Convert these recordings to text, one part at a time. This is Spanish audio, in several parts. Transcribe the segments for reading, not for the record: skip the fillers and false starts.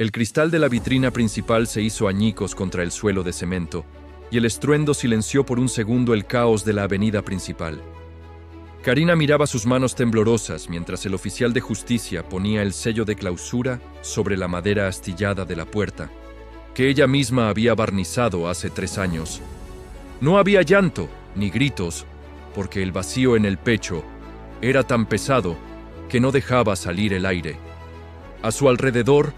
El cristal de la vitrina principal se hizo añicos contra el suelo de cemento, y el estruendo silenció por un segundo el caos de la avenida principal. Karina miraba sus manos temblorosas mientras el oficial de justicia ponía el sello de clausura sobre la madera astillada de la puerta, que ella misma había barnizado hace 3 años. No había llanto ni gritos, porque el vacío en el pecho era tan pesado que no dejaba salir el aire. A su alrededor,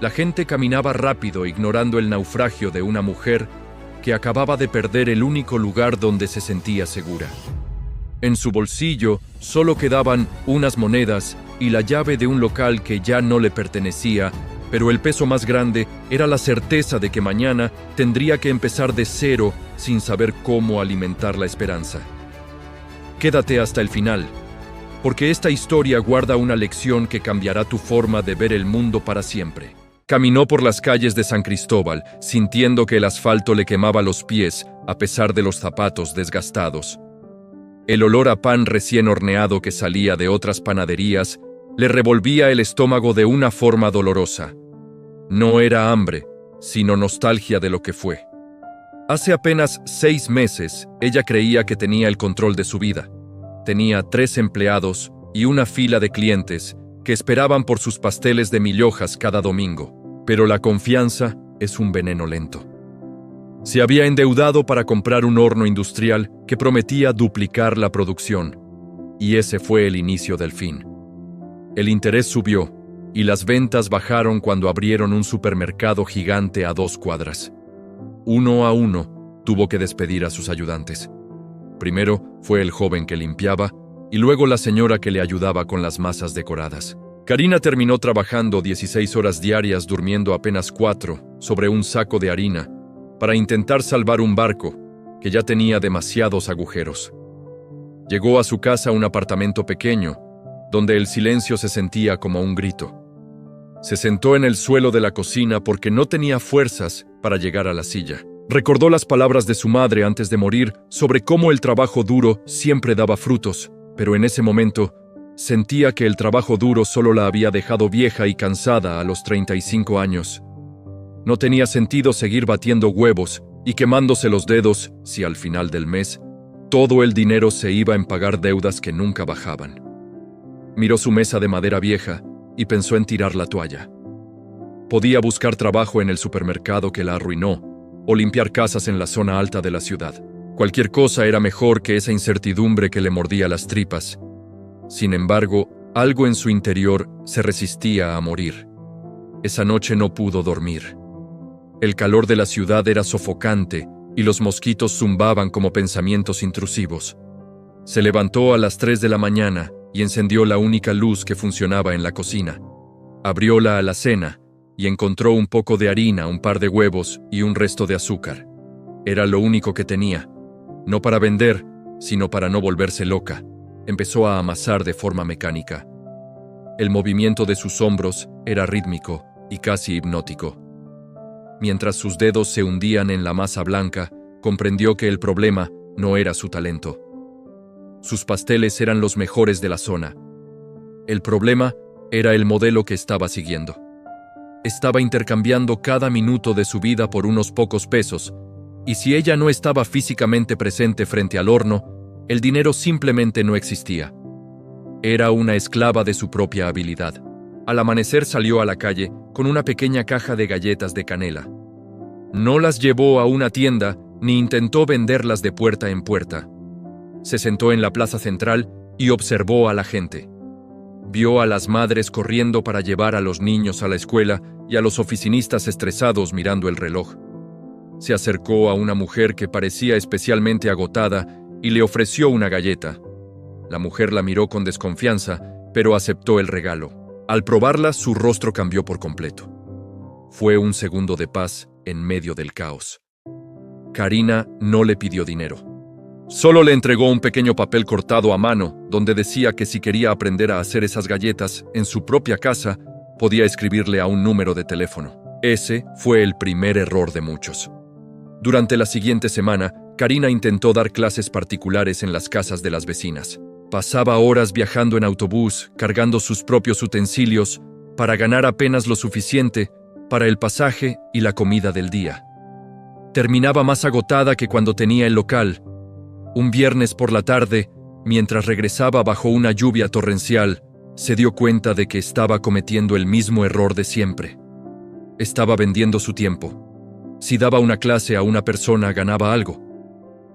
la gente caminaba rápido ignorando el naufragio de una mujer que acababa de perder el único lugar donde se sentía segura. En su bolsillo solo quedaban unas monedas y la llave de un local que ya no le pertenecía, pero el peso más grande era la certeza de que mañana tendría que empezar de cero sin saber cómo alimentar la esperanza. Quédate hasta el final, porque esta historia guarda una lección que cambiará tu forma de ver el mundo para siempre. Caminó por las calles de San Cristóbal, sintiendo que el asfalto le quemaba los pies a pesar de los zapatos desgastados. El olor a pan recién horneado que salía de otras panaderías le revolvía el estómago de una forma dolorosa. No era hambre, sino nostalgia de lo que fue. Hace apenas 6 meses, ella creía que tenía el control de su vida. Tenía 3 empleados y una fila de clientes que esperaban por sus pasteles de 1000 hojas cada domingo. Pero la confianza es un veneno lento. Se había endeudado para comprar un horno industrial que prometía duplicar la producción, y ese fue el inicio del fin. El interés subió, y las ventas bajaron cuando abrieron un supermercado gigante a 2 cuadras. Uno a uno, tuvo que despedir a sus ayudantes. Primero fue el joven que limpiaba, y luego la señora que le ayudaba con las masas decoradas. Karina terminó trabajando 16 horas diarias, durmiendo apenas 4 sobre un saco de harina, para intentar salvar un barco que ya tenía demasiados agujeros. Llegó a su casa, un apartamento pequeño, donde el silencio se sentía como un grito. Se sentó en el suelo de la cocina porque no tenía fuerzas para llegar a la silla. Recordó las palabras de su madre antes de morir sobre cómo el trabajo duro siempre daba frutos, pero en ese momento sentía que el trabajo duro solo la había dejado vieja y cansada a los 35 años. No tenía sentido seguir batiendo huevos y quemándose los dedos si al final del mes todo el dinero se iba en pagar deudas que nunca bajaban. Miró su mesa de madera vieja y pensó en tirar la toalla. Podía buscar trabajo en el supermercado que la arruinó o limpiar casas en la zona alta de la ciudad. Cualquier cosa era mejor que esa incertidumbre que le mordía las tripas. Sin embargo, algo en su interior se resistía a morir. Esa noche no pudo dormir. El calor de la ciudad era sofocante y los mosquitos zumbaban como pensamientos intrusivos. Se levantó a las 3 de la mañana y encendió la única luz que funcionaba en la cocina. Abrió la alacena y encontró un poco de harina, un par de huevos y un resto de azúcar. Era lo único que tenía, no para vender, sino para no volverse loca. Empezó a amasar de forma mecánica. El movimiento de sus hombros era rítmico y casi hipnótico. Mientras sus dedos se hundían en la masa blanca, comprendió que el problema no era su talento. Sus pasteles eran los mejores de la zona. El problema era el modelo que estaba siguiendo. Estaba intercambiando cada minuto de su vida por unos pocos pesos, y si ella no estaba físicamente presente frente al horno, el dinero simplemente no existía. Era una esclava de su propia habilidad. Al amanecer salió a la calle con una pequeña caja de galletas de canela. No las llevó a una tienda ni intentó venderlas de puerta en puerta. Se sentó en la plaza central y observó a la gente. Vio a las madres corriendo para llevar a los niños a la escuela y a los oficinistas estresados mirando el reloj. Se acercó a una mujer que parecía especialmente agotada y le ofreció una galleta. La mujer la miró con desconfianza, pero aceptó el regalo. Al probarla, su rostro cambió por completo. Fue un segundo de paz en medio del caos. Karina no le pidió dinero. Solo le entregó un pequeño papel cortado a mano, donde decía que si quería aprender a hacer esas galletas en su propia casa, podía escribirle a un número de teléfono. Ese fue el primer error de muchos. Durante la siguiente semana, Karina intentó dar clases particulares en las casas de las vecinas. Pasaba horas viajando en autobús, cargando sus propios utensilios, para ganar apenas lo suficiente para el pasaje y la comida del día. Terminaba más agotada que cuando tenía el local. Un viernes por la tarde, mientras regresaba bajo una lluvia torrencial, se dio cuenta de que estaba cometiendo el mismo error de siempre. Estaba vendiendo su tiempo. Si daba una clase a una persona, ganaba algo.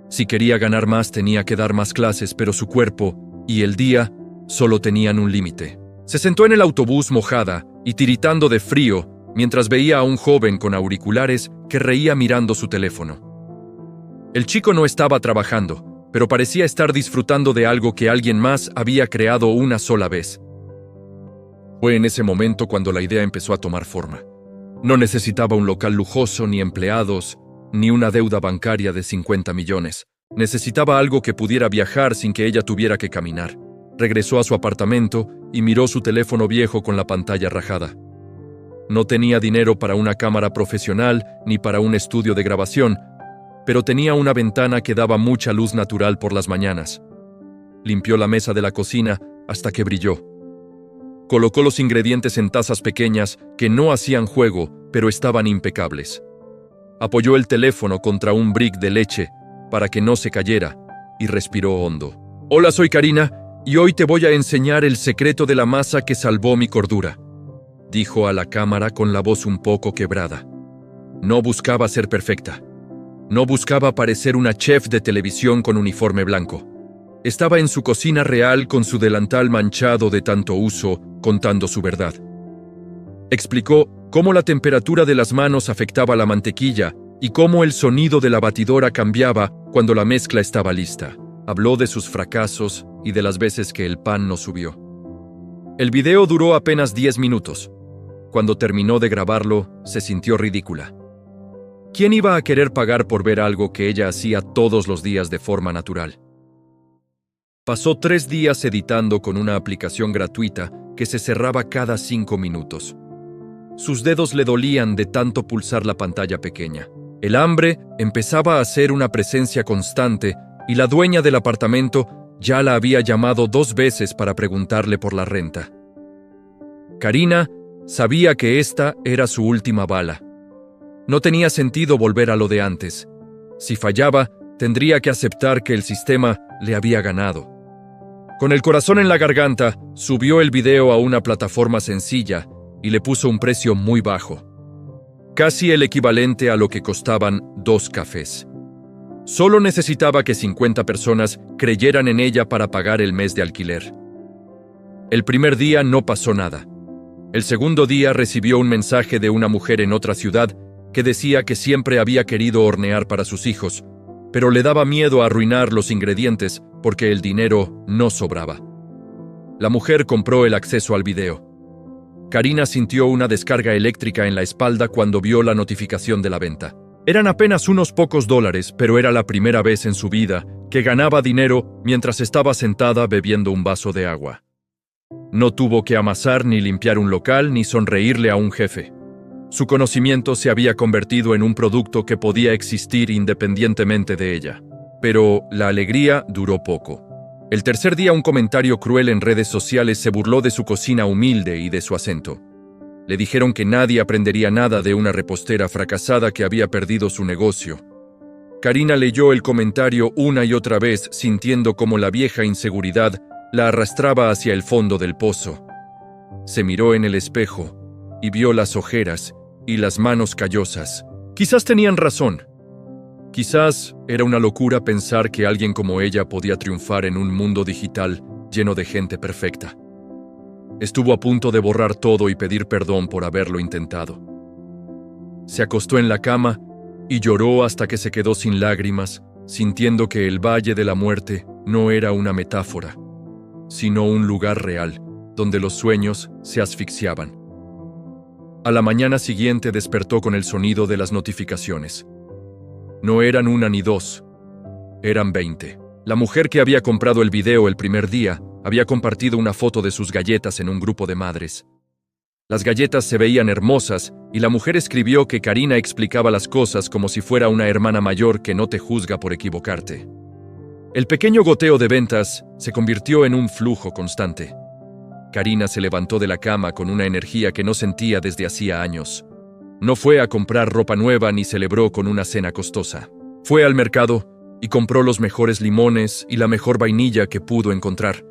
Si quería ganar más, tenía que dar más clases, pero su cuerpo y el día solo tenían un límite. Se sentó en el autobús mojada y tiritando de frío mientras veía a un joven con auriculares que reía mirando su teléfono. El chico no estaba trabajando, pero parecía estar disfrutando de algo que alguien más había creado una sola vez. Fue en ese momento cuando la idea empezó a tomar forma. No necesitaba un local lujoso, ni empleados, ni una deuda bancaria de 50 millones. Necesitaba algo que pudiera viajar sin que ella tuviera que caminar. Regresó a su apartamento y miró su teléfono viejo con la pantalla rajada. No tenía dinero para una cámara profesional ni para un estudio de grabación, pero tenía una ventana que daba mucha luz natural por las mañanas. Limpió la mesa de la cocina hasta que brilló. Colocó los ingredientes en tazas pequeñas que no hacían juego, pero estaban impecables. Apoyó el teléfono contra un brick de leche para que no se cayera y respiró hondo. «Hola, soy Karina y hoy te voy a enseñar el secreto de la masa que salvó mi cordura», dijo a la cámara con la voz un poco quebrada. No buscaba ser perfecta. No buscaba parecer una chef de televisión con uniforme blanco. Estaba en su cocina real con su delantal manchado de tanto uso, contando su verdad. Explicó cómo la temperatura de las manos afectaba la mantequilla y cómo el sonido de la batidora cambiaba cuando la mezcla estaba lista. Habló de sus fracasos y de las veces que el pan no subió. El video duró apenas 10 minutos. Cuando terminó de grabarlo, se sintió ridícula. ¿Quién iba a querer pagar por ver algo que ella hacía todos los días de forma natural? Pasó 3 días editando con una aplicación gratuita que se cerraba cada 5 minutos. Sus dedos le dolían de tanto pulsar la pantalla pequeña. El hambre empezaba a ser una presencia constante y la dueña del apartamento ya la había llamado 2 veces para preguntarle por la renta. Karina sabía que esta era su última bala. No tenía sentido volver a lo de antes. Si fallaba, tendría que aceptar que el sistema le había ganado. Con el corazón en la garganta, subió el video a una plataforma sencilla y le puso un precio muy bajo, casi el equivalente a lo que costaban 2 cafés. Solo necesitaba que 50 personas creyeran en ella para pagar el mes de alquiler. El primer día no pasó nada. El segundo día recibió un mensaje de una mujer en otra ciudad que decía que siempre había querido hornear para sus hijos, pero le daba miedo arruinar los ingredientes porque el dinero no sobraba. La mujer compró el acceso al video. Karina sintió una descarga eléctrica en la espalda cuando vio la notificación de la venta. Eran apenas unos pocos dólares, pero era la primera vez en su vida que ganaba dinero mientras estaba sentada bebiendo un vaso de agua. No tuvo que amasar ni limpiar un local ni sonreírle a un jefe. Su conocimiento se había convertido en un producto que podía existir independientemente de ella. Pero la alegría duró poco. El tercer día, un comentario cruel en redes sociales se burló de su cocina humilde y de su acento. Le dijeron que nadie aprendería nada de una repostera fracasada que había perdido su negocio. Karina leyó el comentario una y otra vez, sintiendo como la vieja inseguridad la arrastraba hacia el fondo del pozo. Se miró en el espejo y vio las ojeras y las manos callosas. Quizás tenían razón. Quizás era una locura pensar que alguien como ella podía triunfar en un mundo digital lleno de gente perfecta. Estuvo a punto de borrar todo y pedir perdón por haberlo intentado. Se acostó en la cama y lloró hasta que se quedó sin lágrimas, sintiendo que el Valle de la Muerte no era una metáfora, sino un lugar real, donde los sueños se asfixiaban. A la mañana siguiente despertó con el sonido de las notificaciones. No eran 1 ni 2, eran 20. La mujer que había comprado el video el primer día había compartido una foto de sus galletas en un grupo de madres. Las galletas se veían hermosas y la mujer escribió que Karina explicaba las cosas como si fuera una hermana mayor que no te juzga por equivocarte. El pequeño goteo de ventas se convirtió en un flujo constante. Karina se levantó de la cama con una energía que no sentía desde hacía años. No fue a comprar ropa nueva ni celebró con una cena costosa. Fue al mercado y compró los mejores limones y la mejor vainilla que pudo encontrar.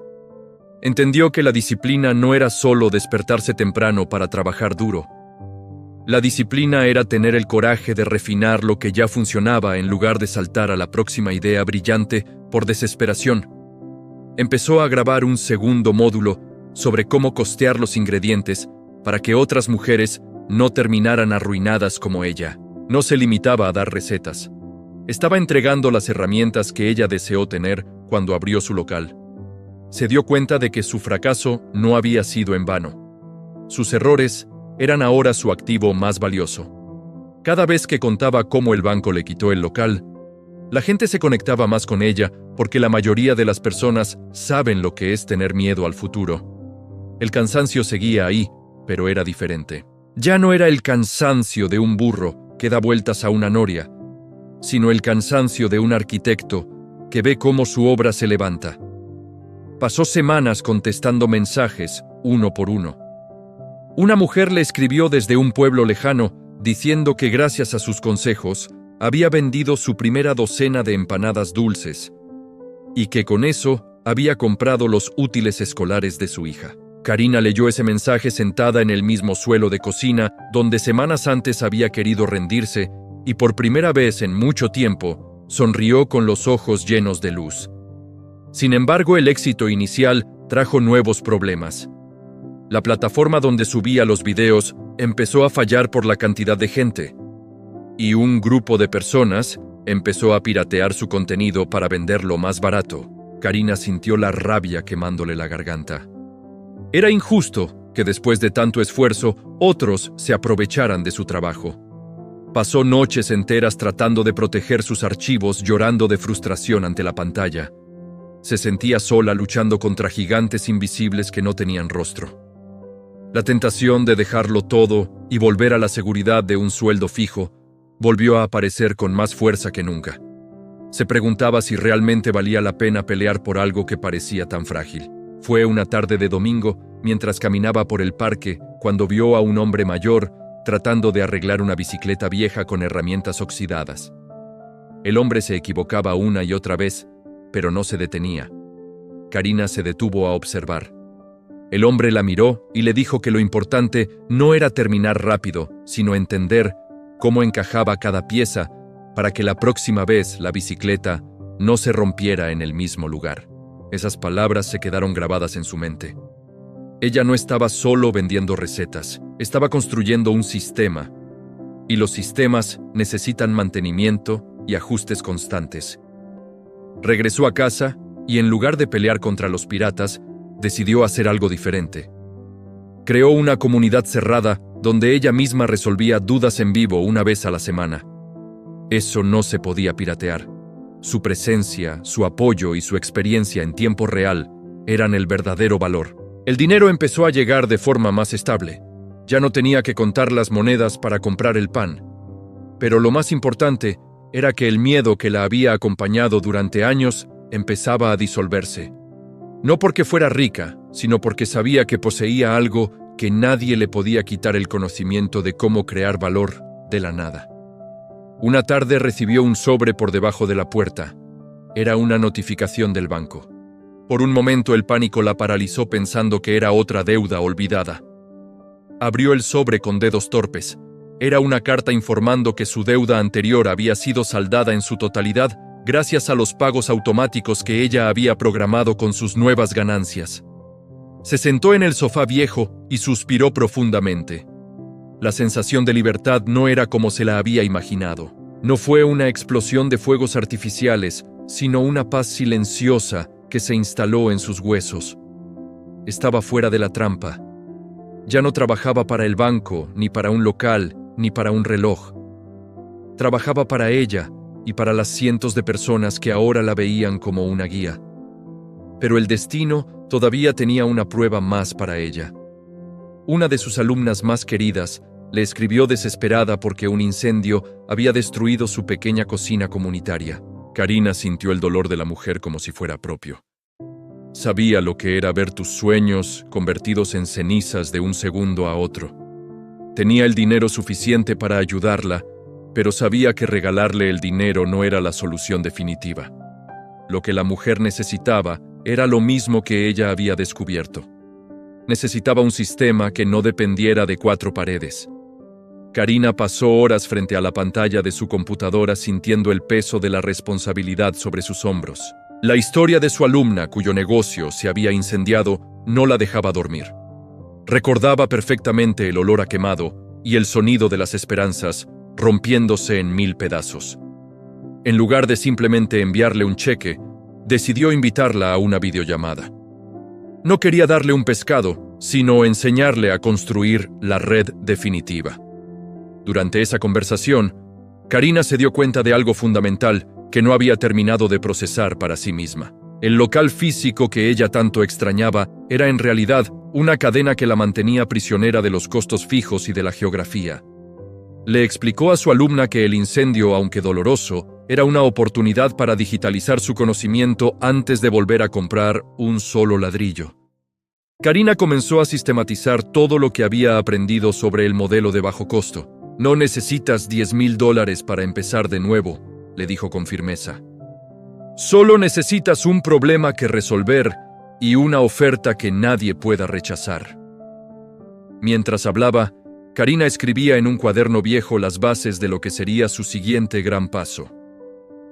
Entendió que la disciplina no era solo despertarse temprano para trabajar duro. La disciplina era tener el coraje de refinar lo que ya funcionaba en lugar de saltar a la próxima idea brillante por desesperación. Empezó a grabar un segundo módulo sobre cómo costear los ingredientes para que otras mujeres no terminaran arruinadas como ella. No se limitaba a dar recetas. Estaba entregando las herramientas que ella deseó tener cuando abrió su local. Se dio cuenta de que su fracaso no había sido en vano. Sus errores eran ahora su activo más valioso. Cada vez que contaba cómo el banco le quitó el local, la gente se conectaba más con ella porque la mayoría de las personas saben lo que es tener miedo al futuro. El cansancio seguía ahí, pero era diferente. Ya no era el cansancio de un burro que da vueltas a una noria, sino el cansancio de un arquitecto que ve cómo su obra se levanta. Pasó semanas contestando mensajes, uno por uno. Una mujer le escribió desde un pueblo lejano, diciendo que gracias a sus consejos, había vendido su primera docena de empanadas dulces, y que con eso había comprado los útiles escolares de su hija. Karina leyó ese mensaje sentada en el mismo suelo de cocina, donde semanas antes había querido rendirse, y por primera vez en mucho tiempo, sonrió con los ojos llenos de luz. Sin embargo, el éxito inicial trajo nuevos problemas. La plataforma donde subía los videos empezó a fallar por la cantidad de gente, y un grupo de personas empezó a piratear su contenido para venderlo más barato. Karina sintió la rabia quemándole la garganta. Era injusto que después de tanto esfuerzo, otros se aprovecharan de su trabajo. Pasó noches enteras tratando de proteger sus archivos, llorando de frustración ante la pantalla. Se sentía sola luchando contra gigantes invisibles que no tenían rostro. La tentación de dejarlo todo y volver a la seguridad de un sueldo fijo volvió a aparecer con más fuerza que nunca. Se preguntaba si realmente valía la pena pelear por algo que parecía tan frágil. Fue una tarde de domingo, mientras caminaba por el parque, cuando vio a un hombre mayor tratando de arreglar una bicicleta vieja con herramientas oxidadas. El hombre se equivocaba una y otra vez, pero no se detenía. Karina se detuvo a observar. El hombre la miró y le dijo que lo importante no era terminar rápido, sino entender cómo encajaba cada pieza para que la próxima vez la bicicleta no se rompiera en el mismo lugar. Esas palabras se quedaron grabadas en su mente. Ella no estaba solo vendiendo recetas, estaba construyendo un sistema. Y los sistemas necesitan mantenimiento y ajustes constantes. Regresó a casa y en lugar de pelear contra los piratas, decidió hacer algo diferente. Creó una comunidad cerrada donde ella misma resolvía dudas en vivo una vez a la semana. Eso no se podía piratear. Su presencia, su apoyo y su experiencia en tiempo real eran el verdadero valor. El dinero empezó a llegar de forma más estable. Ya no tenía que contar las monedas para comprar el pan. Pero lo más importante era que el miedo que la había acompañado durante años empezaba a disolverse. No porque fuera rica, sino porque sabía que poseía algo que nadie le podía quitar: el conocimiento de cómo crear valor de la nada. Una tarde recibió un sobre por debajo de la puerta. Era una notificación del banco. Por un momento el pánico la paralizó pensando que era otra deuda olvidada. Abrió el sobre con dedos torpes. Era una carta informando que su deuda anterior había sido saldada en su totalidad gracias a los pagos automáticos que ella había programado con sus nuevas ganancias. Se sentó en el sofá viejo y suspiró profundamente. La sensación de libertad no era como se la había imaginado. No fue una explosión de fuegos artificiales, sino una paz silenciosa que se instaló en sus huesos. Estaba fuera de la trampa. Ya no trabajaba para el banco, ni para un local, ni para un reloj. Trabajaba para ella y para las cientos de personas que ahora la veían como una guía. Pero el destino todavía tenía una prueba más para ella. Una de sus alumnas más queridas le escribió desesperada porque un incendio había destruido su pequeña cocina comunitaria. Karina sintió el dolor de la mujer como si fuera propio. Sabía lo que era ver tus sueños convertidos en cenizas de un segundo a otro. Tenía el dinero suficiente para ayudarla, pero sabía que regalarle el dinero no era la solución definitiva. Lo que la mujer necesitaba era lo mismo que ella había descubierto. Necesitaba un sistema que no dependiera de 4 paredes. Karina pasó horas frente a la pantalla de su computadora sintiendo el peso de la responsabilidad sobre sus hombros. La historia de su alumna, cuyo negocio se había incendiado, no la dejaba dormir. Recordaba perfectamente el olor a quemado y el sonido de las esperanzas rompiéndose en 1000 pedazos. En lugar de simplemente enviarle un cheque, decidió invitarla a una videollamada. No quería darle un pescado, sino enseñarle a construir la red definitiva. Durante esa conversación, Karina se dio cuenta de algo fundamental que no había terminado de procesar para sí misma. El local físico que ella tanto extrañaba era en realidad una cadena que la mantenía prisionera de los costos fijos y de la geografía. Le explicó a su alumna que el incendio, aunque doloroso, era una oportunidad para digitalizar su conocimiento antes de volver a comprar un solo ladrillo. Karina comenzó a sistematizar todo lo que había aprendido sobre el modelo de bajo costo. «No necesitas $10,000 para empezar de nuevo», le dijo con firmeza. «Solo necesitas un problema que resolver y una oferta que nadie pueda rechazar». Mientras hablaba, Karina escribía en un cuaderno viejo las bases de lo que sería su siguiente gran paso.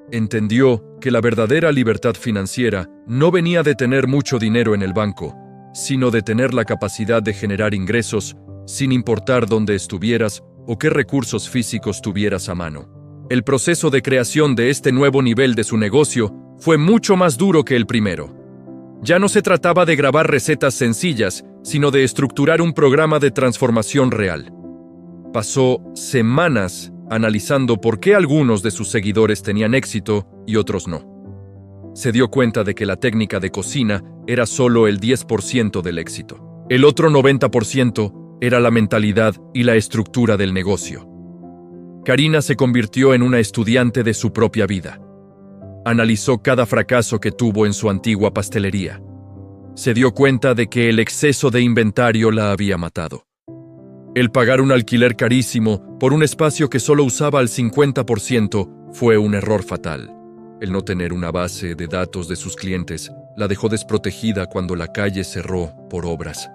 Entendió que la verdadera libertad financiera no venía de tener mucho dinero en el banco, sino de tener la capacidad de generar ingresos sin importar dónde estuvieras o qué recursos físicos tuvieras a mano. El proceso de creación de este nuevo nivel de su negocio fue mucho más duro que el primero. Ya no se trataba de grabar recetas sencillas, sino de estructurar un programa de transformación real. Pasó semanas analizando por qué algunos de sus seguidores tenían éxito y otros no. Se dio cuenta de que la técnica de cocina era solo el 10% del éxito. El otro 90% era la mentalidad y la estructura del negocio. Karina se convirtió en una estudiante de su propia vida. Analizó cada fracaso que tuvo en su antigua pastelería. Se dio cuenta de que el exceso de inventario la había matado. El pagar un alquiler carísimo por un espacio que solo usaba al 50% fue un error fatal. El no tener una base de datos de sus clientes la dejó desprotegida cuando la calle cerró por obras.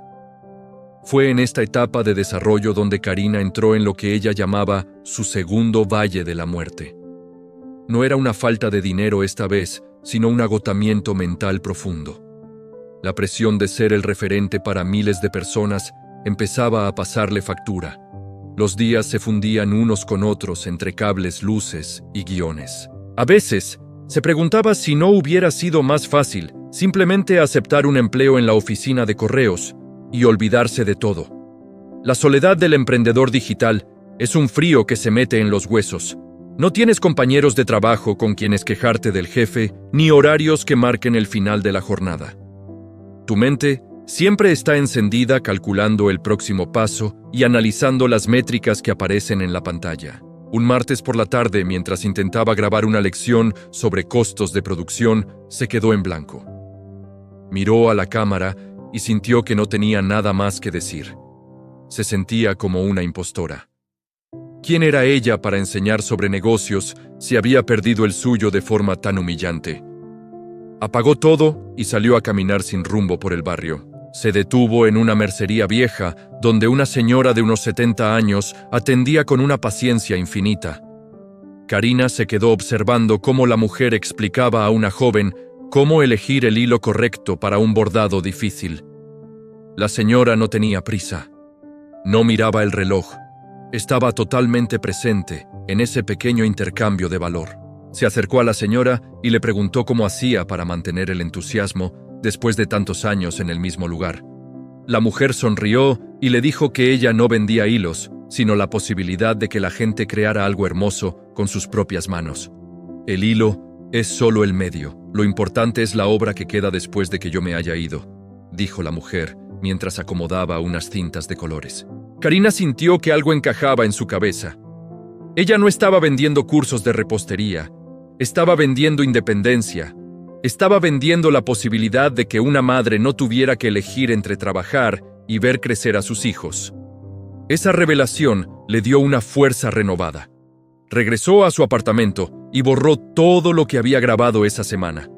Fue en esta etapa de desarrollo donde Karina entró en lo que ella llamaba su segundo valle de la muerte. No era una falta de dinero esta vez, sino un agotamiento mental profundo. La presión de ser el referente para miles de personas empezaba a pasarle factura. Los días se fundían unos con otros entre cables, luces y guiones. A veces, se preguntaba si no hubiera sido más fácil simplemente aceptar un empleo en la oficina de correos y olvidarse de todo. La soledad del emprendedor digital es un frío que se mete en los huesos. No tienes compañeros de trabajo con quienes quejarte del jefe, ni horarios que marquen el final de la jornada. Tu mente siempre está encendida calculando el próximo paso y analizando las métricas que aparecen en la pantalla. Un martes por la tarde, mientras intentaba grabar una lección sobre costos de producción, se quedó en blanco. Miró a la cámara y sintió que no tenía nada más que decir. Se sentía como una impostora. ¿Quién era ella para enseñar sobre negocios si había perdido el suyo de forma tan humillante? Apagó todo y salió a caminar sin rumbo por el barrio. Se detuvo en una mercería vieja, donde una señora de unos 70 años atendía con una paciencia infinita. Karina se quedó observando cómo la mujer explicaba a una joven cómo elegir el hilo correcto para un bordado difícil. La señora no tenía prisa. No miraba el reloj. Estaba totalmente presente en ese pequeño intercambio de valor. Se acercó a la señora y le preguntó cómo hacía para mantener el entusiasmo después de tantos años en el mismo lugar. La mujer sonrió y le dijo que ella no vendía hilos, sino la posibilidad de que la gente creara algo hermoso con sus propias manos. El hilo es solo el medio. Lo importante es la obra que queda después de que yo me haya ido, dijo la mujer mientras acomodaba unas cintas de colores. Karina sintió que algo encajaba en su cabeza. Ella no estaba vendiendo cursos de repostería, estaba vendiendo independencia, estaba vendiendo la posibilidad de que una madre no tuviera que elegir entre trabajar y ver crecer a sus hijos. Esa revelación le dio una fuerza renovada. Regresó a su apartamento y borró todo lo que había grabado esa semana.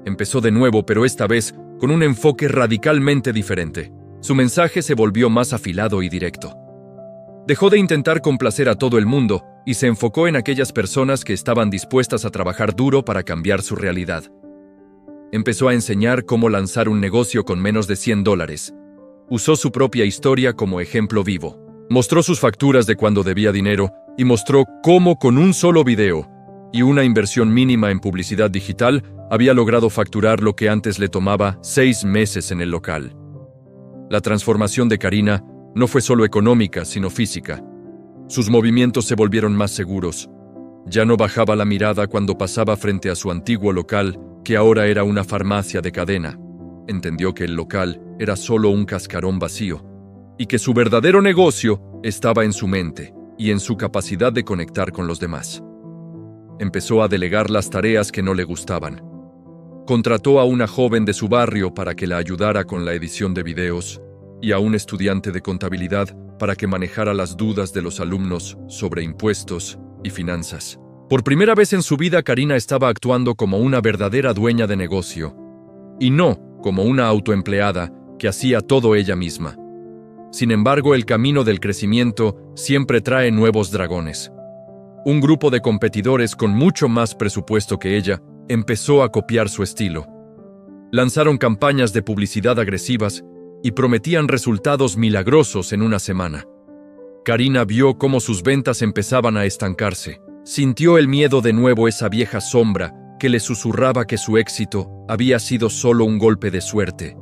Empezó de nuevo, pero esta vez con un enfoque radicalmente diferente. Su mensaje se volvió más afilado y directo. Dejó de intentar complacer a todo el mundo y se enfocó en aquellas personas que estaban dispuestas a trabajar duro para cambiar su realidad. Empezó a enseñar cómo lanzar un negocio con menos de $100. Usó su propia historia como ejemplo vivo. Mostró sus facturas de cuando debía dinero y mostró cómo con un solo video y una inversión mínima en publicidad digital había logrado facturar lo que antes le tomaba 6 meses en el local. La transformación de Karina no fue solo económica, sino física. Sus movimientos se volvieron más seguros. Ya no bajaba la mirada cuando pasaba frente a su antiguo local, que ahora era una farmacia de cadena. Entendió que el local era solo un cascarón vacío y que su verdadero negocio estaba en su mente y en su capacidad de conectar con los demás. Empezó a delegar las tareas que no le gustaban. Contrató a una joven de su barrio para que la ayudara con la edición de videos y a un estudiante de contabilidad para que manejara las dudas de los alumnos sobre impuestos y finanzas. Por primera vez en su vida, Karina estaba actuando como una verdadera dueña de negocio y no como una autoempleada que hacía todo ella misma. Sin embargo, el camino del crecimiento siempre trae nuevos dragones. Un grupo de competidores con mucho más presupuesto que ella empezó a copiar su estilo. Lanzaron campañas de publicidad agresivas y prometían resultados milagrosos en una semana. Karina vio cómo sus ventas empezaban a estancarse. Sintió el miedo de nuevo, esa vieja sombra que le susurraba que su éxito había sido solo un golpe de suerte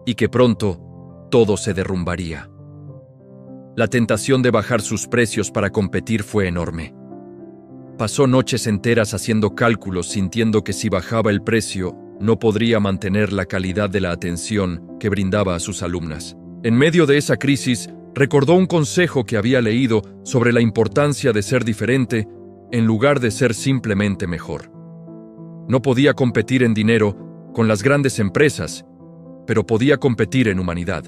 y que pronto todo se derrumbaría. La tentación de bajar sus precios para competir fue enorme. Pasó noches enteras haciendo cálculos, sintiendo que si bajaba el precio, no podría mantener la calidad de la atención que brindaba a sus alumnas. En medio de esa crisis, recordó un consejo que había leído sobre la importancia de ser diferente en lugar de ser simplemente mejor. No podía competir en dinero con las grandes empresas, pero podía competir en humanidad.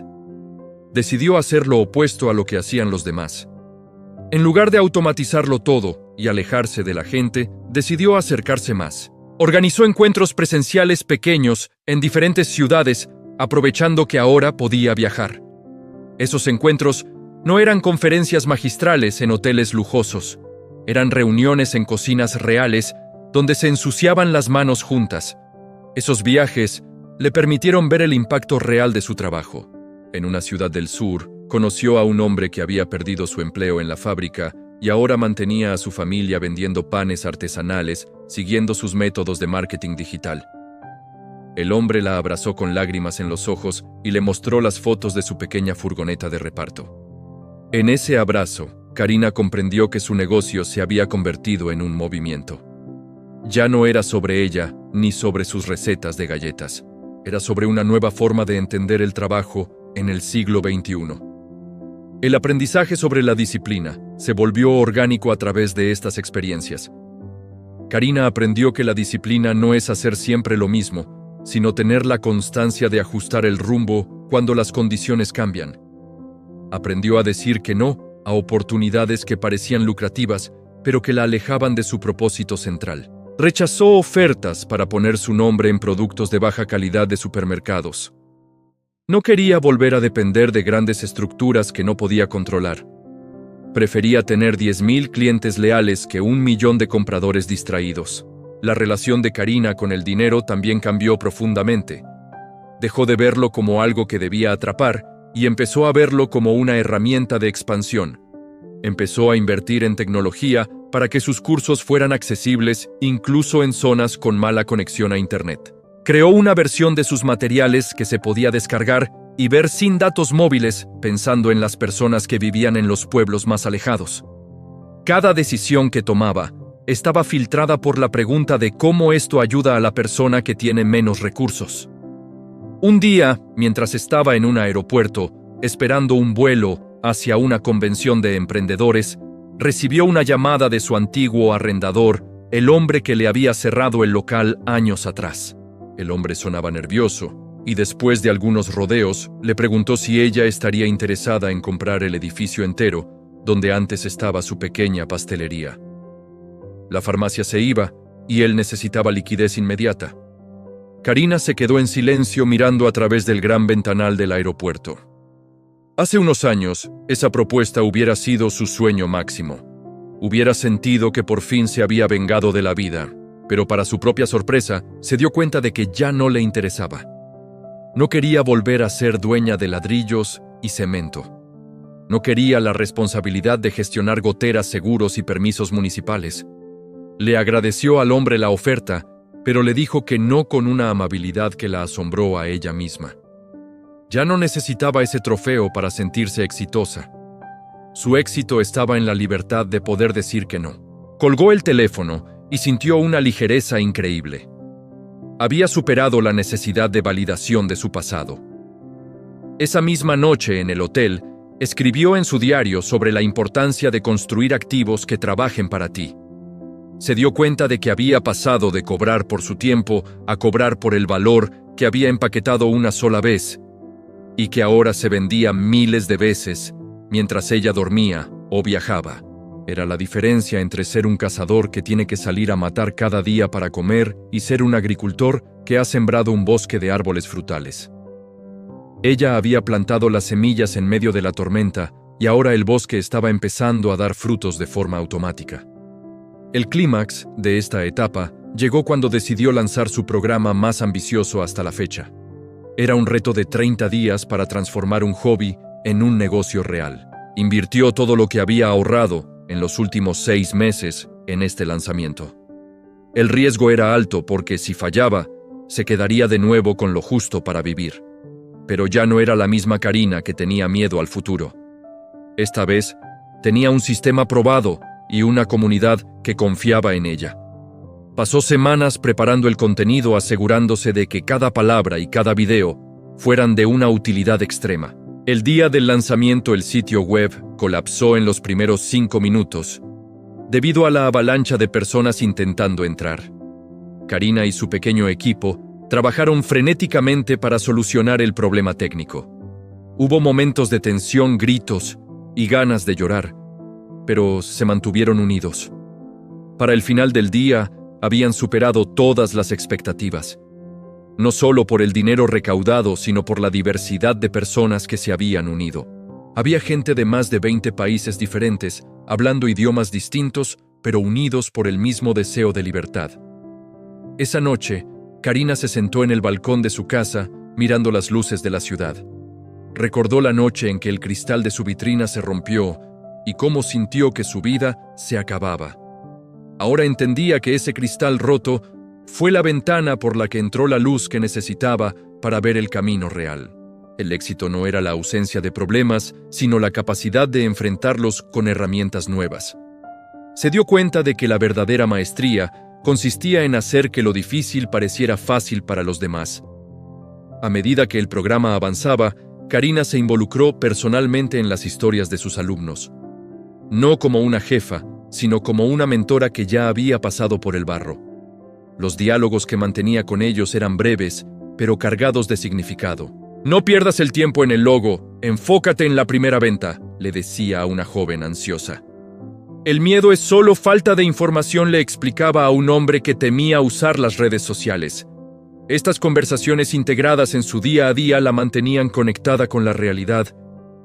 Decidió hacer lo opuesto a lo que hacían los demás. En lugar de automatizarlo todo y alejarse de la gente, decidió acercarse más. Organizó encuentros presenciales pequeños en diferentes ciudades, aprovechando que ahora podía viajar. Esos encuentros no eran conferencias magistrales en hoteles lujosos, eran reuniones en cocinas reales donde se ensuciaban las manos juntas. Esos viajes le permitieron ver el impacto real de su trabajo. En una ciudad del sur, conoció a un hombre que había perdido su empleo en la fábrica y ahora mantenía a su familia vendiendo panes artesanales, siguiendo sus métodos de marketing digital. El hombre la abrazó con lágrimas en los ojos y le mostró las fotos de su pequeña furgoneta de reparto. En ese abrazo, Karina comprendió que su negocio se había convertido en un movimiento. Ya no era sobre ella ni sobre sus recetas de galletas. Era sobre una nueva forma de entender el trabajo en el siglo XXI. El aprendizaje sobre la disciplina se volvió orgánico a través de estas experiencias. Karina aprendió que la disciplina no es hacer siempre lo mismo, sino tener la constancia de ajustar el rumbo cuando las condiciones cambian. Aprendió a decir que no a oportunidades que parecían lucrativas, pero que la alejaban de su propósito central. Rechazó ofertas para poner su nombre en productos de baja calidad de supermercados. No quería volver a depender de grandes estructuras que no podía controlar. Prefería tener 10,000 clientes leales que 1,000,000 de compradores distraídos. La relación de Karina con el dinero también cambió profundamente. Dejó de verlo como algo que debía atrapar y empezó a verlo como una herramienta de expansión. Empezó a invertir en tecnología para que sus cursos fueran accesibles incluso en zonas con mala conexión a Internet. Creó una versión de sus materiales que se podía descargar y ver sin datos móviles, pensando en las personas que vivían en los pueblos más alejados. Cada decisión que tomaba estaba filtrada por la pregunta de cómo esto ayuda a la persona que tiene menos recursos. Un día, mientras estaba en un aeropuerto, esperando un vuelo hacia una convención de emprendedores, recibió una llamada de su antiguo arrendador, el hombre que le había cerrado el local años atrás. El hombre sonaba nervioso y después de algunos rodeos, le preguntó si ella estaría interesada en comprar el edificio entero, donde antes estaba su pequeña pastelería. La farmacia se iba, y él necesitaba liquidez inmediata. Karina se quedó en silencio mirando a través del gran ventanal del aeropuerto. Hace unos años, esa propuesta hubiera sido su sueño máximo. Hubiera sentido que por fin se había vengado de la vida, pero para su propia sorpresa, se dio cuenta de que ya no le interesaba. No quería volver a ser dueña de ladrillos y cemento. No quería la responsabilidad de gestionar goteras, seguros y permisos municipales. Le agradeció al hombre la oferta, pero le dijo que no con una amabilidad que la asombró a ella misma. Ya no necesitaba ese trofeo para sentirse exitosa. Su éxito estaba en la libertad de poder decir que no. Colgó el teléfono y sintió una ligereza increíble. Había superado la necesidad de validación de su pasado. Esa misma noche en el hotel, escribió en su diario sobre la importancia de construir activos que trabajen para ti. Se dio cuenta de que había pasado de cobrar por su tiempo a cobrar por el valor que había empaquetado una sola vez, y que ahora se vendía miles de veces mientras ella dormía o viajaba. Era la diferencia entre ser un cazador que tiene que salir a matar cada día para comer y ser un agricultor que ha sembrado un bosque de árboles frutales. Ella había plantado las semillas en medio de la tormenta y ahora el bosque estaba empezando a dar frutos de forma automática. El clímax de esta etapa llegó cuando decidió lanzar su programa más ambicioso hasta la fecha. Era un reto de 30 días para transformar un hobby en un negocio real. Invirtió todo lo que había ahorrado en los últimos 6 meses en este lanzamiento. El riesgo era alto porque si fallaba, se quedaría de nuevo con lo justo para vivir. Pero ya no era la misma Karina que tenía miedo al futuro. Esta vez, tenía un sistema probado y una comunidad que confiaba en ella. Pasó semanas preparando el contenido asegurándose de que cada palabra y cada video fueran de una utilidad extrema. El día del lanzamiento el sitio web colapsó en los primeros 5 minutos, debido a la avalancha de personas intentando entrar. Karina y su pequeño equipo trabajaron frenéticamente para solucionar el problema técnico. Hubo momentos de tensión, gritos y ganas de llorar, pero se mantuvieron unidos. Para el final del día, habían superado todas las expectativas. No solo por el dinero recaudado, sino por la diversidad de personas que se habían unido. Había gente de más de 20 países diferentes, hablando idiomas distintos, pero unidos por el mismo deseo de libertad. Esa noche, Karina se sentó en el balcón de su casa, mirando las luces de la ciudad. Recordó la noche en que el cristal de su vitrina se rompió y cómo sintió que su vida se acababa. Ahora entendía que ese cristal roto fue la ventana por la que entró la luz que necesitaba para ver el camino real. El éxito no era la ausencia de problemas, sino la capacidad de enfrentarlos con herramientas nuevas. Se dio cuenta de que la verdadera maestría consistía en hacer que lo difícil pareciera fácil para los demás. A medida que el programa avanzaba, Karina se involucró personalmente en las historias de sus alumnos. No como una jefa, sino como una mentora que ya había pasado por el barro. Los diálogos que mantenía con ellos eran breves, pero cargados de significado. «No pierdas el tiempo en el logo, enfócate en la primera venta», le decía a una joven ansiosa. «El miedo es solo falta de información», le explicaba a un hombre que temía usar las redes sociales. Estas conversaciones integradas en su día a día la mantenían conectada con la realidad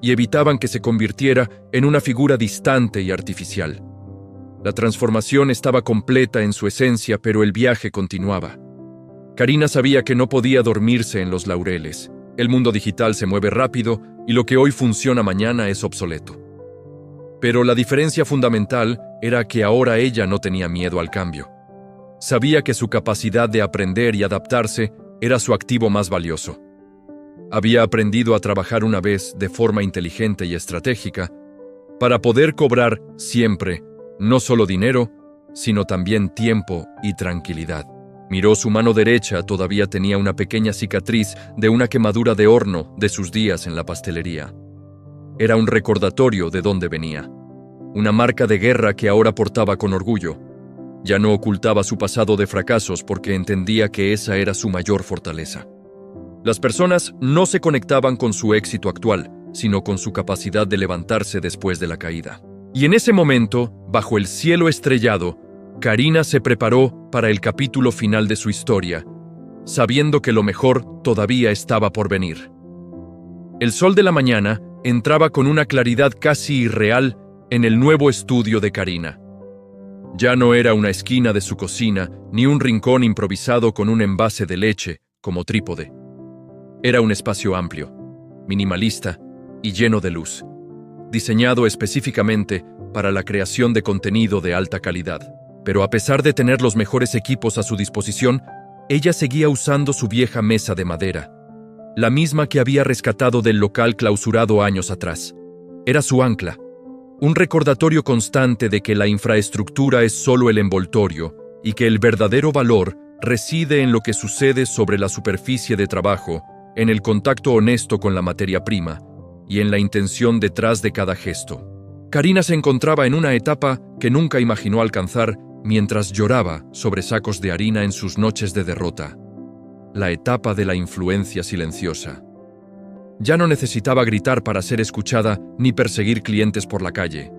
y evitaban que se convirtiera en una figura distante y artificial. La transformación estaba completa en su esencia, pero el viaje continuaba. Karina sabía que no podía dormirse en los laureles. El mundo digital se mueve rápido y lo que hoy funciona mañana es obsoleto. Pero la diferencia fundamental era que ahora ella no tenía miedo al cambio. Sabía que su capacidad de aprender y adaptarse era su activo más valioso. Había aprendido a trabajar una vez de forma inteligente y estratégica para poder cobrar siempre no solo dinero, sino también tiempo y tranquilidad. Miró su mano derecha, todavía tenía una pequeña cicatriz de una quemadura de horno de sus días en la pastelería. Era un recordatorio de dónde venía. Una marca de guerra que ahora portaba con orgullo. Ya no ocultaba su pasado de fracasos porque entendía que esa era su mayor fortaleza. Las personas no se conectaban con su éxito actual, sino con su capacidad de levantarse después de la caída. Y en ese momento, bajo el cielo estrellado, Karina se preparó para el capítulo final de su historia, sabiendo que lo mejor todavía estaba por venir. El sol de la mañana entraba con una claridad casi irreal en el nuevo estudio de Karina. Ya no era una esquina de su cocina, ni un rincón improvisado con un envase de leche como trípode. Era un espacio amplio, minimalista y lleno de luz, diseñado específicamente para la creación de contenido de alta calidad. Pero a pesar de tener los mejores equipos a su disposición, ella seguía usando su vieja mesa de madera, la misma que había rescatado del local clausurado años atrás. Era su ancla, un recordatorio constante de que la infraestructura es solo el envoltorio y que el verdadero valor reside en lo que sucede sobre la superficie de trabajo, en el contacto honesto con la materia prima y en la intención detrás de cada gesto. Karina se encontraba en una etapa que nunca imaginó alcanzar mientras lloraba sobre sacos de harina en sus noches de derrota. La etapa de la influencia silenciosa. Ya no necesitaba gritar para ser escuchada ni perseguir clientes por la calle.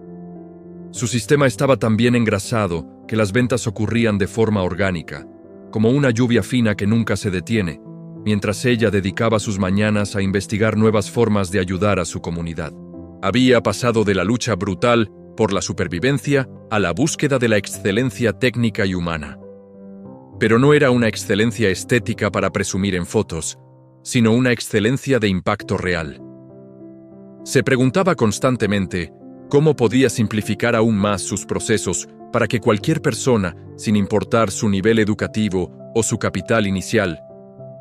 Su sistema estaba tan bien engrasado que las ventas ocurrían de forma orgánica, como una lluvia fina que nunca se detiene, mientras ella dedicaba sus mañanas a investigar nuevas formas de ayudar a su comunidad. Había pasado de la lucha brutal por la supervivencia a la búsqueda de la excelencia técnica y humana. Pero no era una excelencia estética para presumir en fotos, sino una excelencia de impacto real. Se preguntaba constantemente cómo podía simplificar aún más sus procesos para que cualquier persona, sin importar su nivel educativo o su capital inicial,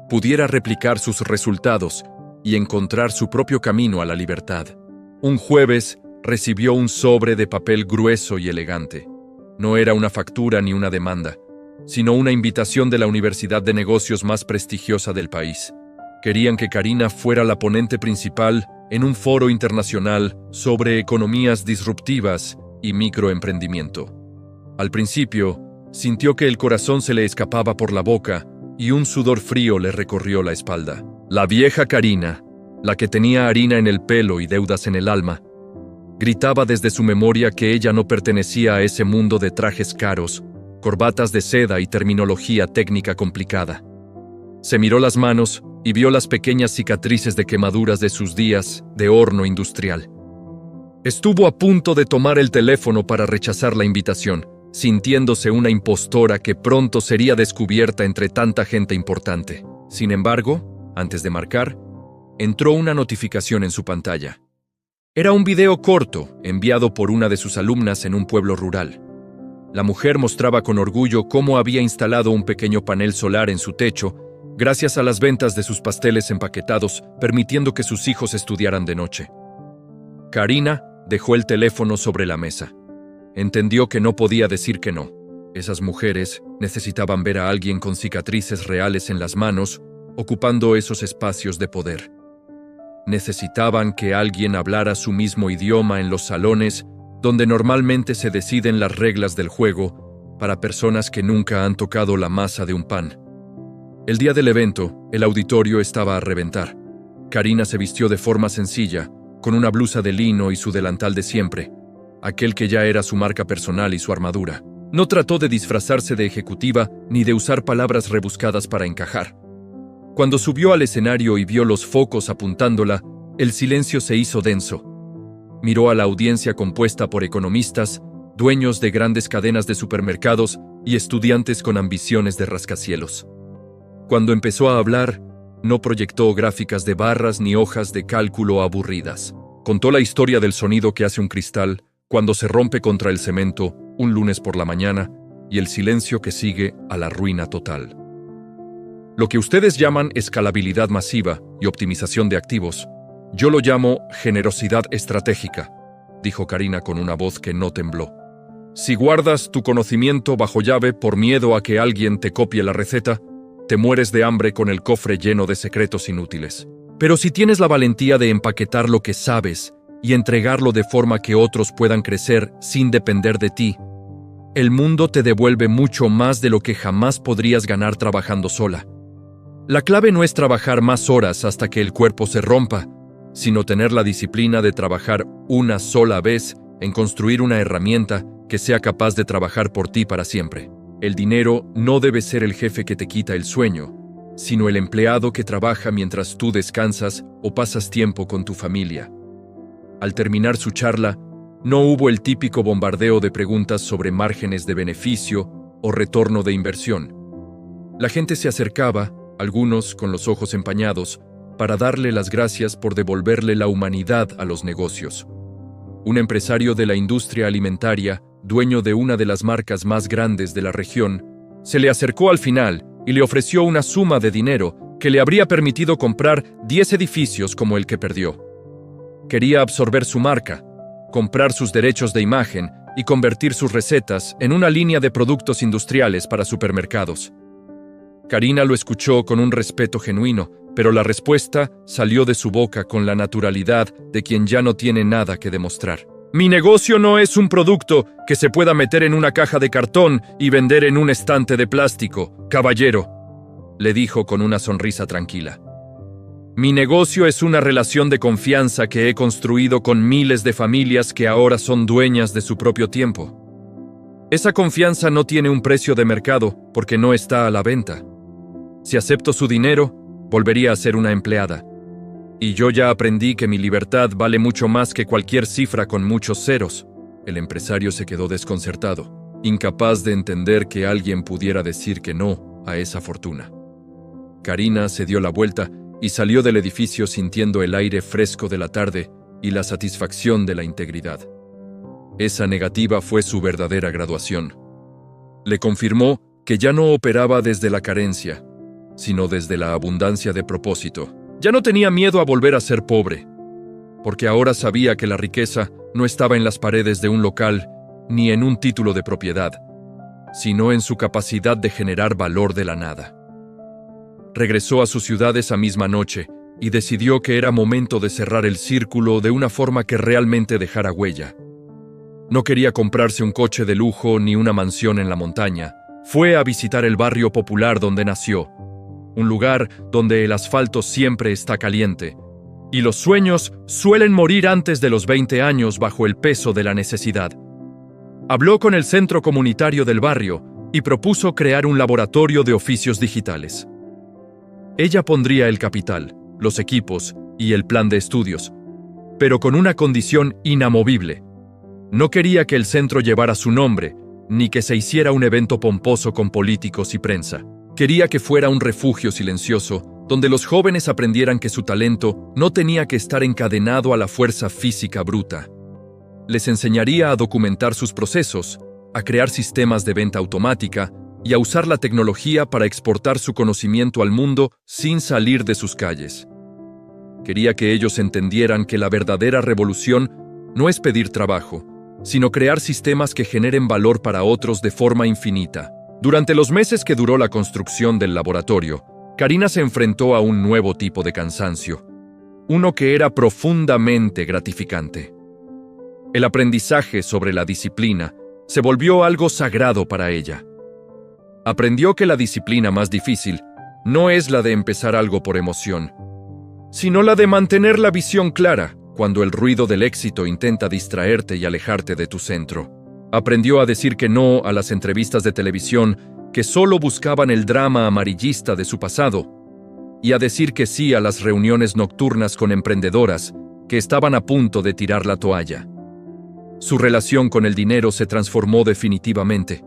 pudiera replicar sus resultados y encontrar su propio camino a la libertad. Un jueves recibió un sobre de papel grueso y elegante. No era una factura ni una demanda, sino una invitación de la universidad de negocios más prestigiosa del país. Querían que Karina fuera la ponente principal en un foro internacional sobre economías disruptivas y microemprendimiento. Al principio, sintió que el corazón se le escapaba por la boca y un sudor frío le recorrió la espalda. La vieja Karina, la que tenía harina en el pelo y deudas en el alma, gritaba desde su memoria que ella no pertenecía a ese mundo de trajes caros, corbatas de seda y terminología técnica complicada. Se miró las manos y vio las pequeñas cicatrices de quemaduras de sus días de horno industrial. Estuvo a punto de tomar el teléfono para rechazar la invitación, sintiéndose una impostora que pronto sería descubierta entre tanta gente importante. Sin embargo, antes de marcar, entró una notificación en su pantalla. Era un video corto enviado por una de sus alumnas en un pueblo rural. La mujer mostraba con orgullo cómo había instalado un pequeño panel solar en su techo gracias a las ventas de sus pasteles empaquetados, permitiendo que sus hijos estudiaran de noche. Karina dejó el teléfono sobre la mesa. Entendió que no podía decir que no. Esas mujeres necesitaban ver a alguien con cicatrices reales en las manos, ocupando esos espacios de poder. Necesitaban que alguien hablara su mismo idioma en los salones donde normalmente se deciden las reglas del juego para personas que nunca han tocado la masa de un pan. El día del evento, el auditorio estaba a reventar. Karina se vistió de forma sencilla, con una blusa de lino y su delantal de siempre, aquel que ya era su marca personal y su armadura. No trató de disfrazarse de ejecutiva ni de usar palabras rebuscadas para encajar. Cuando subió al escenario y vio los focos apuntándola, el silencio se hizo denso. Miró a la audiencia compuesta por economistas, dueños de grandes cadenas de supermercados y estudiantes con ambiciones de rascacielos. Cuando empezó a hablar, no proyectó gráficas de barras ni hojas de cálculo aburridas. Contó la historia del sonido que hace un cristal cuando se rompe contra el cemento un lunes por la mañana y el silencio que sigue a la ruina total. Lo que ustedes llaman escalabilidad masiva y optimización de activos, yo lo llamo generosidad estratégica, dijo Karina con una voz que no tembló. Si guardas tu conocimiento bajo llave por miedo a que alguien te copie la receta, te mueres de hambre con el cofre lleno de secretos inútiles. Pero si tienes la valentía de empaquetar lo que sabes y entregarlo de forma que otros puedan crecer sin depender de ti, el mundo te devuelve mucho más de lo que jamás podrías ganar trabajando sola. La clave no es trabajar más horas hasta que el cuerpo se rompa, sino tener la disciplina de trabajar una sola vez en construir una herramienta que sea capaz de trabajar por ti para siempre. El dinero no debe ser el jefe que te quita el sueño, sino el empleado que trabaja mientras tú descansas o pasas tiempo con tu familia. Al terminar su charla, no hubo el típico bombardeo de preguntas sobre márgenes de beneficio o retorno de inversión. La gente se acercaba, algunos con los ojos empañados, para darle las gracias por devolverle la humanidad a los negocios. Un empresario de la industria alimentaria, dueño de una de las marcas más grandes de la región, se le acercó al final y le ofreció una suma de dinero que le habría permitido comprar 10 edificios como el que perdió. Quería absorber su marca, comprar sus derechos de imagen y convertir sus recetas en una línea de productos industriales para supermercados. Karina lo escuchó con un respeto genuino, pero la respuesta salió de su boca con la naturalidad de quien ya no tiene nada que demostrar. Mi negocio no es un producto que se pueda meter en una caja de cartón y vender en un estante de plástico, caballero, le dijo con una sonrisa tranquila. Mi negocio es una relación de confianza que he construido con miles de familias que ahora son dueñas de su propio tiempo. Esa confianza no tiene un precio de mercado porque no está a la venta. Si acepto su dinero, volvería a ser una empleada. Y yo ya aprendí que mi libertad vale mucho más que cualquier cifra con muchos ceros. El empresario se quedó desconcertado, incapaz de entender que alguien pudiera decir que no a esa fortuna. Karina se dio la vuelta y salió del edificio sintiendo el aire fresco de la tarde y la satisfacción de la integridad. Esa negativa fue su verdadera graduación. Le confirmó que ya no operaba desde la carencia, sino desde la abundancia de propósito. Ya no tenía miedo a volver a ser pobre, porque ahora sabía que la riqueza no estaba en las paredes de un local ni en un título de propiedad, sino en su capacidad de generar valor de la nada. Regresó a su ciudad esa misma noche y decidió que era momento de cerrar el círculo de una forma que realmente dejara huella. No quería comprarse un coche de lujo ni una mansión en la montaña. Fue a visitar el barrio popular donde nació, un lugar donde el asfalto siempre está caliente, y los sueños suelen morir antes de los 20 años bajo el peso de la necesidad. Habló con el centro comunitario del barrio y propuso crear un laboratorio de oficios digitales. Ella pondría el capital, los equipos y el plan de estudios, pero con una condición inamovible. No quería que el centro llevara su nombre, ni que se hiciera un evento pomposo con políticos y prensa. Quería que fuera un refugio silencioso, donde los jóvenes aprendieran que su talento no tenía que estar encadenado a la fuerza física bruta. Les enseñaría a documentar sus procesos, a crear sistemas de venta automática y a usar la tecnología para exportar su conocimiento al mundo sin salir de sus calles. Quería que ellos entendieran que la verdadera revolución no es pedir trabajo, sino crear sistemas que generen valor para otros de forma infinita. Durante los meses que duró la construcción del laboratorio, Karina se enfrentó a un nuevo tipo de cansancio, uno que era profundamente gratificante. El aprendizaje sobre la disciplina se volvió algo sagrado para ella. Aprendió que la disciplina más difícil no es la de empezar algo por emoción, sino la de mantener la visión clara cuando el ruido del éxito intenta distraerte y alejarte de tu centro. Aprendió a decir que no a las entrevistas de televisión que solo buscaban el drama amarillista de su pasado y a decir que sí a las reuniones nocturnas con emprendedoras que estaban a punto de tirar la toalla. Su relación con el dinero se transformó definitivamente.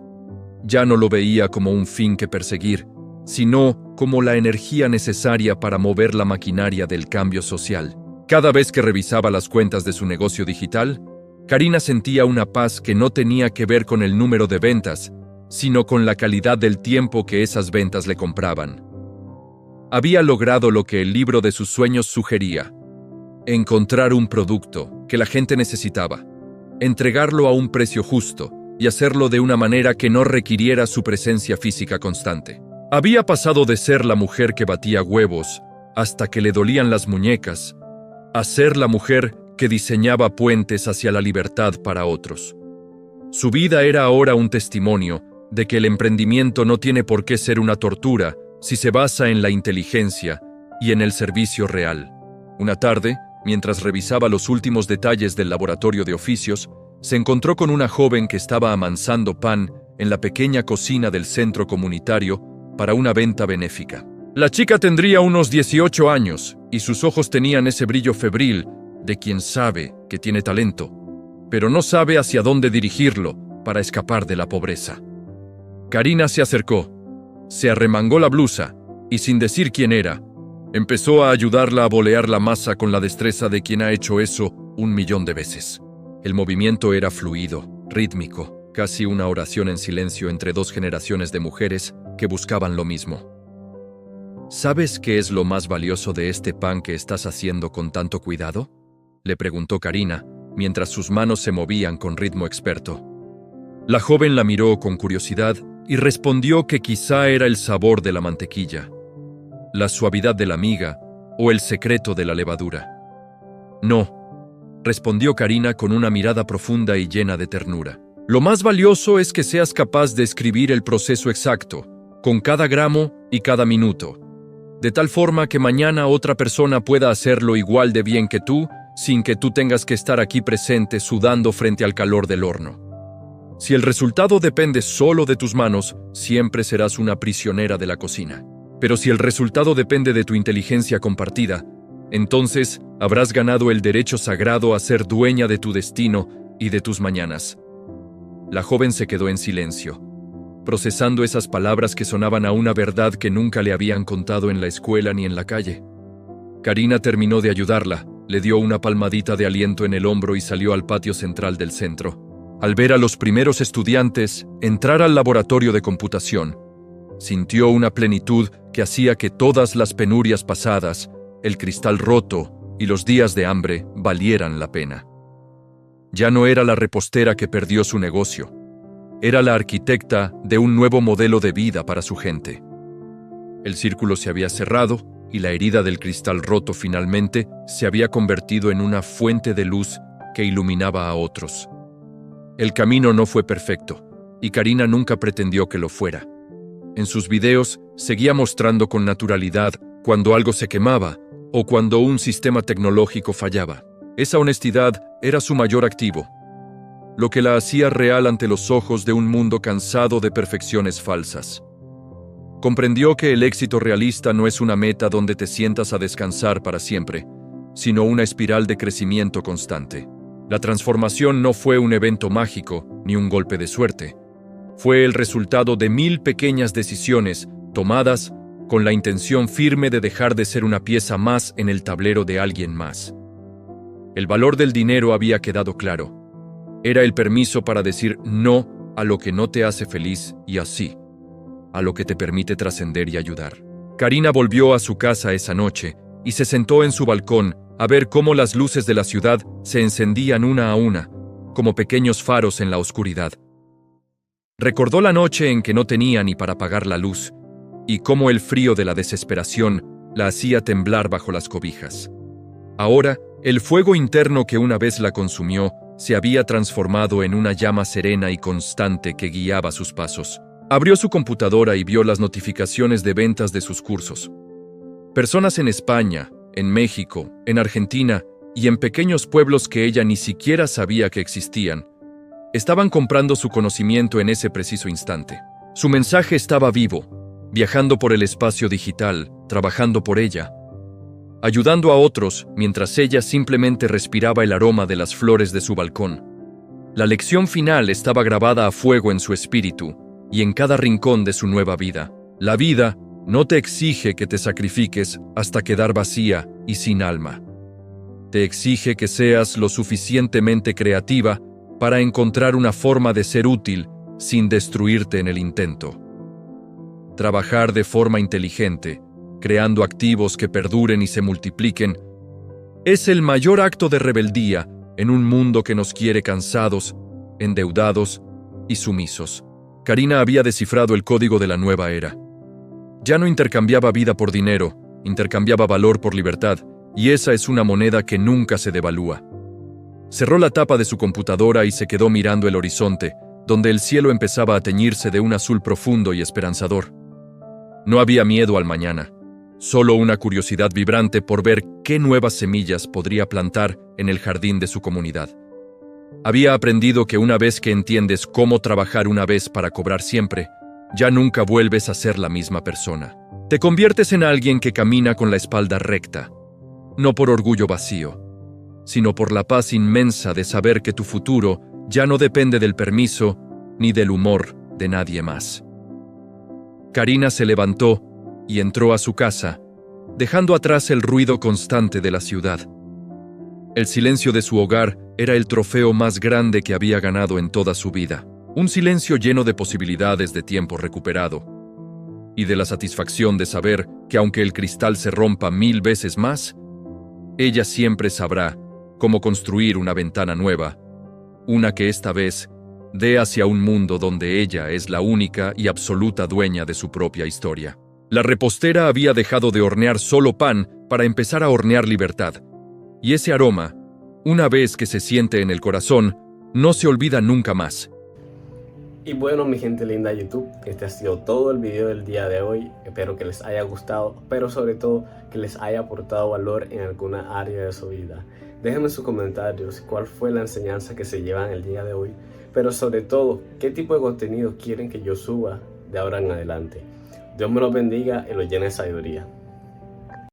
Ya no lo veía como un fin que perseguir, sino como la energía necesaria para mover la maquinaria del cambio social. Cada vez que revisaba las cuentas de su negocio digital, Karina sentía una paz que no tenía que ver con el número de ventas, sino con la calidad del tiempo que esas ventas le compraban. Había logrado lo que el libro de sus sueños sugería: encontrar un producto que la gente necesitaba, entregarlo a un precio justo y hacerlo de una manera que no requiriera su presencia física constante. Había pasado de ser la mujer que batía huevos hasta que le dolían las muñecas, a ser la mujer que diseñaba puentes hacia la libertad para otros. Su vida era ahora un testimonio de que el emprendimiento no tiene por qué ser una tortura si se basa en la inteligencia y en el servicio real. Una tarde, mientras revisaba los últimos detalles del laboratorio de oficios, se encontró con una joven que estaba amansando pan en la pequeña cocina del centro comunitario para una venta benéfica. La chica tendría unos 18 años y sus ojos tenían ese brillo febril de quien sabe que tiene talento, pero no sabe hacia dónde dirigirlo para escapar de la pobreza. Karina se acercó, se arremangó la blusa y, sin decir quién era, empezó a ayudarla a bolear la masa con la destreza de quien ha hecho eso 1.000.000 de veces. El movimiento era fluido, rítmico, casi una oración en silencio entre dos generaciones de mujeres que buscaban lo mismo. ¿Sabes qué es lo más valioso de este pan que estás haciendo con tanto cuidado?, le preguntó Karina, mientras sus manos se movían con ritmo experto. La joven la miró con curiosidad y respondió que quizá era el sabor de la mantequilla, la suavidad de la miga o el secreto de la levadura. No, respondió Karina con una mirada profunda y llena de ternura. Lo más valioso es que seas capaz de escribir el proceso exacto, con cada gramo y cada minuto, de tal forma que mañana otra persona pueda hacerlo igual de bien que tú, sin que tú tengas que estar aquí presente sudando frente al calor del horno. Si el resultado depende solo de tus manos, siempre serás una prisionera de la cocina. Pero si el resultado depende de tu inteligencia compartida, entonces habrás ganado el derecho sagrado a ser dueña de tu destino y de tus mañanas. La joven se quedó en silencio, procesando esas palabras que sonaban a una verdad que nunca le habían contado en la escuela ni en la calle. Karina terminó de ayudarla, le dio una palmadita de aliento en el hombro y salió al patio central del centro. Al ver a los primeros estudiantes entrar al laboratorio de computación, sintió una plenitud que hacía que todas las penurias pasadas, el cristal roto y los días de hambre valieran la pena. Ya no era la repostera que perdió su negocio, era la arquitecta de un nuevo modelo de vida para su gente. El círculo se había cerrado y la herida del cristal roto finalmente se había convertido en una fuente de luz que iluminaba a otros. El camino no fue perfecto, y Karina nunca pretendió que lo fuera. En sus videos seguía mostrando con naturalidad cuando algo se quemaba o cuando un sistema tecnológico fallaba. Esa honestidad era su mayor activo, lo que la hacía real ante los ojos de un mundo cansado de perfecciones falsas. Comprendió que el éxito realista no es una meta donde te sientas a descansar para siempre, sino una espiral de crecimiento constante. La transformación no fue un evento mágico ni un golpe de suerte. Fue el resultado de 1.000 pequeñas decisiones tomadas con la intención firme de dejar de ser una pieza más en el tablero de alguien más. El valor del dinero había quedado claro. Era el permiso para decir no a lo que no te hace feliz y así a lo que te permite trascender y ayudar. Karina volvió a su casa esa noche y se sentó en su balcón a ver cómo las luces de la ciudad se encendían una a una, como pequeños faros en la oscuridad. Recordó la noche en que no tenía ni para apagar la luz, y cómo el frío de la desesperación la hacía temblar bajo las cobijas. Ahora, el fuego interno que una vez la consumió se había transformado en una llama serena y constante que guiaba sus pasos. Abrió su computadora y vio las notificaciones de ventas de sus cursos. Personas en España, en México, en Argentina y en pequeños pueblos que ella ni siquiera sabía que existían, estaban comprando su conocimiento en ese preciso instante. Su mensaje estaba vivo, viajando por el espacio digital, trabajando por ella, ayudando a otros mientras ella simplemente respiraba el aroma de las flores de su balcón. La lección final estaba grabada a fuego en su espíritu y en cada rincón de su nueva vida. La vida no te exige que te sacrifiques hasta quedar vacía y sin alma. Te exige que seas lo suficientemente creativa para encontrar una forma de ser útil sin destruirte en el intento. Trabajar de forma inteligente, creando activos que perduren y se multipliquen, es el mayor acto de rebeldía en un mundo que nos quiere cansados, endeudados y sumisos. Karina había descifrado el código de la nueva era. Ya no intercambiaba vida por dinero, intercambiaba valor por libertad, y esa es una moneda que nunca se devalúa. Cerró la tapa de su computadora y se quedó mirando el horizonte, donde el cielo empezaba a teñirse de un azul profundo y esperanzador. No había miedo al mañana, solo una curiosidad vibrante por ver qué nuevas semillas podría plantar en el jardín de su comunidad. Había aprendido que una vez que entiendes cómo trabajar una vez para cobrar siempre, ya nunca vuelves a ser la misma persona. Te conviertes en alguien que camina con la espalda recta, no por orgullo vacío, sino por la paz inmensa de saber que tu futuro ya no depende del permiso ni del humor de nadie más. Karina se levantó y entró a su casa, dejando atrás el ruido constante de la ciudad. El silencio de su hogar era el trofeo más grande que había ganado en toda su vida. Un silencio lleno de posibilidades de tiempo recuperado y de la satisfacción de saber que aunque el cristal se rompa 1000 veces más, ella siempre sabrá cómo construir una ventana nueva, una que esta vez dé hacia un mundo donde ella es la única y absoluta dueña de su propia historia. La repostera había dejado de hornear solo pan para empezar a hornear libertad, y ese aroma, una vez que se siente en el corazón, no se olvida nunca más. Y bueno, mi gente linda de YouTube, este ha sido todo el video del día de hoy. Espero que les haya gustado, pero sobre todo que les haya aportado valor en alguna área de su vida. Déjenme en sus comentarios cuál fue la enseñanza que se llevan el día de hoy, pero sobre todo, qué tipo de contenido quieren que yo suba de ahora en adelante. Dios me los bendiga y los llene de sabiduría.